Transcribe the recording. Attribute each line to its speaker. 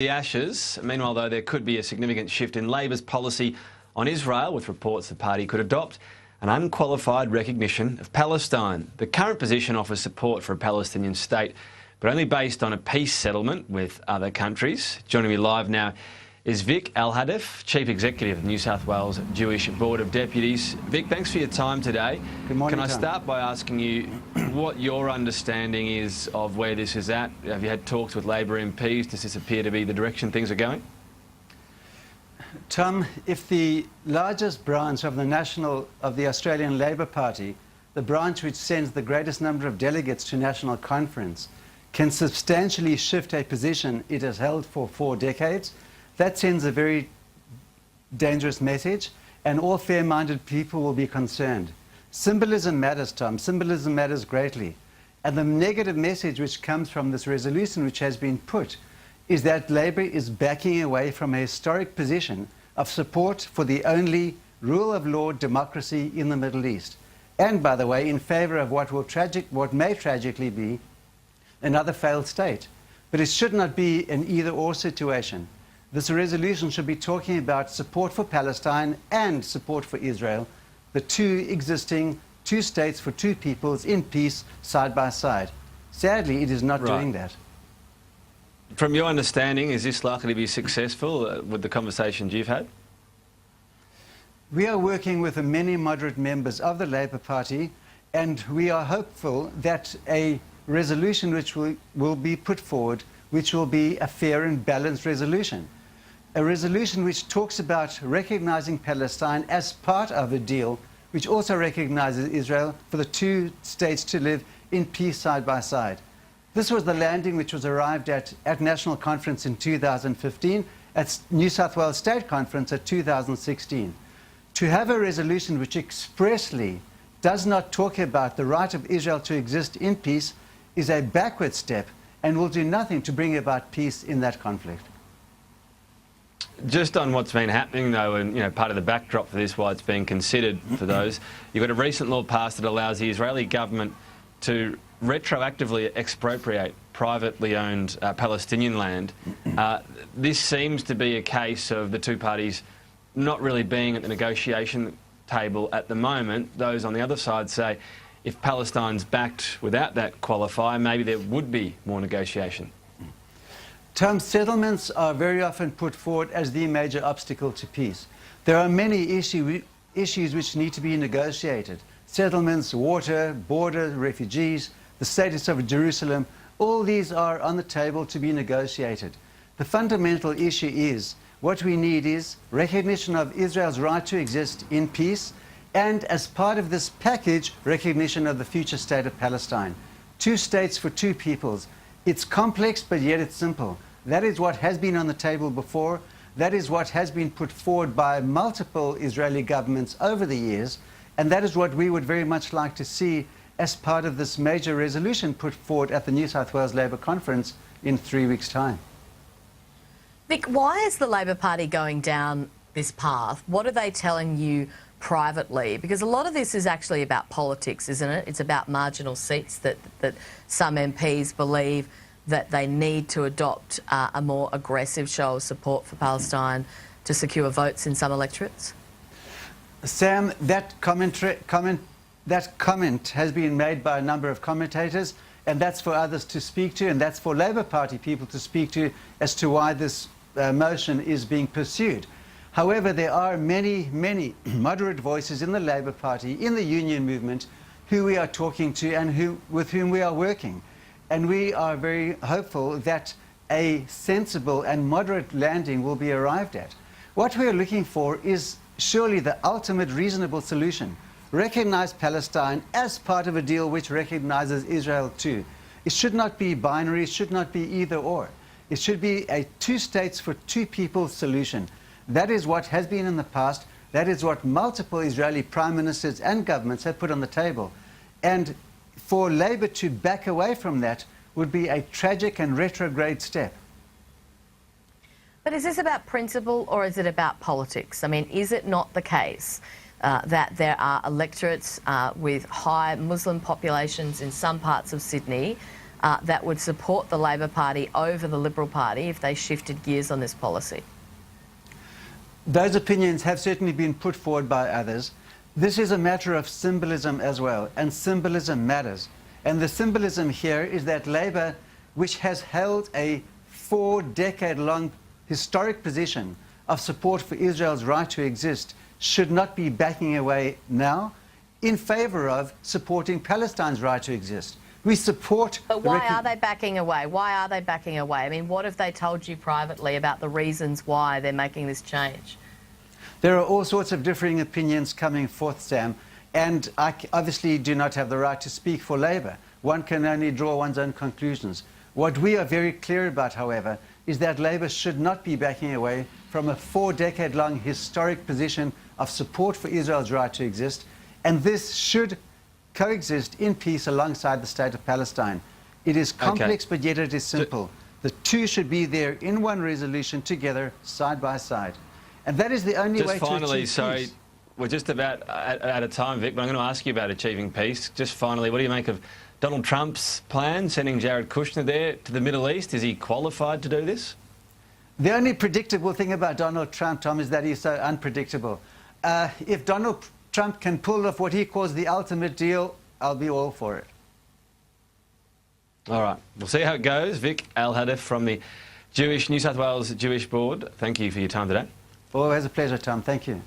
Speaker 1: The ashes. Meanwhile, though, there could be a significant shift in Labor's policy on Israel, with reports the party could adopt an unqualified recognition of Palestine. The current position offers support for a Palestinian state, but only based on a peace settlement with other countries. Joining me live now is Vic Alhadeff, Chief Executive of the New South Wales Jewish Board of Deputies. Vic, thanks for your time today.
Speaker 2: Good morning,
Speaker 1: Can I
Speaker 2: Tom.
Speaker 1: start by asking you what your understanding is of where this is at? Have you had talks with Labor MPs? Does this appear to be the direction things are going?
Speaker 2: Tom, if the largest branch of the Australian Labor Party, the branch which sends the greatest number of delegates to national conference, can substantially shift a position it has held for 4 decades, that sends a very dangerous message, and all fair-minded people will be concerned. Symbolism matters, Tom. Symbolism matters greatly. And the negative message which comes from this resolution which has been put is that Labor is backing away from a historic position of support for the only rule of law democracy in the Middle East. And, by the way, in favour of what may tragically be another failed state. But it should not be an either-or situation. This resolution should be talking about support for Palestine and support for Israel, the two existing 2 states for 2 peoples in peace, side by side. Sadly, it is not doing that.
Speaker 1: From your understanding, is this likely to be successful with the conversations you've had?
Speaker 2: We are working with the many moderate members of the Labor Party, and we are hopeful that a resolution which will be put forward, which will be a fair and balanced resolution. A resolution which talks about recognizing Palestine as part of a deal, which also recognizes Israel for the 2 states to live in peace side by side. This was the landing which was arrived at National Conference in 2015, at New South Wales State Conference at 2016. To have a resolution which expressly does not talk about the right of Israel to exist in peace is a backward step and will do nothing to bring about peace in that conflict.
Speaker 1: Just on what's been happening, though, and part of the backdrop for this, why it's being considered for those, you've got a recent law passed that allows the Israeli government to retroactively expropriate privately owned Palestinian land. This seems to be a case of the 2 parties not really being at the negotiation table at the moment. Those on the other side say if Palestine's backed without that qualifier, maybe there would be more negotiation.
Speaker 2: Tom, settlements are very often put forward as the major obstacle to peace. There are many issues which need to be negotiated. Settlements, water, border, refugees, the status of Jerusalem, all these are on the table to be negotiated. The fundamental issue is, what we need is recognition of Israel's right to exist in peace, and as part of this package, recognition of the future state of Palestine. 2 states for 2 peoples. It's complex, but yet it's simple. That is what has been on the table before. That is what has been put forward by multiple Israeli governments over the years. And that is what we would very much like to see as part of this major resolution put forward at the New South Wales Labor Conference in 3 weeks' time.
Speaker 3: Vic, why is the Labor Party going down this path? What are they telling you privately? Because a lot of this is actually about politics, isn't it? It's about marginal seats that some MPs believe that they need to adopt a more aggressive show of support for Palestine to secure votes in some electorates?
Speaker 2: Sam, that comment has been made by a number of commentators, and that's for others to speak to, and that's for Labor Party people to speak to as to why this motion is being pursued. However, there are many, many moderate voices in the Labor Party, in the union movement, who we are talking to and with whom we are working. And we are very hopeful that a sensible and moderate landing will be arrived at. What we are looking for is surely the ultimate reasonable solution. Recognize Palestine as part of a deal which recognizes Israel too. It should not be binary, it should not be either or. It should be a 2 states for 2 peoples solution. That is what has been in the past. That is what multiple Israeli prime ministers and governments have put on the table. And for Labor to back away from that would be a tragic and retrograde step.
Speaker 3: But is this about principle or is it about politics? I mean, is it not the case that there are electorates with high Muslim populations in some parts of Sydney that would support the Labor Party over the Liberal Party if they shifted gears on this policy?
Speaker 2: Those opinions have certainly been put forward by others. This is a matter of symbolism as well, and symbolism matters. And the symbolism here is that Labor, which has held a 4-decade-long historic position of support for Israel's right to exist, should not be backing away now in favour of supporting Palestine's right to exist. We support...
Speaker 3: But why are they backing away? Why are they backing away? I mean, what have they told you privately about the reasons why they're making this change?
Speaker 2: There are all sorts of differing opinions coming forth, Sam, and I obviously do not have the right to speak for Labor. One can only draw one's own conclusions. What we are very clear about, however, is that Labor should not be backing away from a 4-decade-long historic position of support for Israel's right to exist, and this should coexist in peace alongside the state of Palestine. It is complex, but yet it is simple. The two should be there in one resolution together, side by side. And that is the only way to achieve peace.
Speaker 1: Sorry, we're just about out of time, Vic, but I'm going to ask you about achieving peace. Just finally, what do you make of Donald Trump's plan, sending Jared Kushner there to the Middle East? Is he qualified to do this?
Speaker 2: The only predictable thing about Donald Trump, Tom, is that he's so unpredictable. If Donald Trump can pull off what he calls the ultimate deal, I'll be all for it.
Speaker 1: All right, we'll see how it goes. Vic Alhadeff from the New South Wales Jewish Board, thank you for your time today.
Speaker 2: Always a pleasure, Tom. Thank you.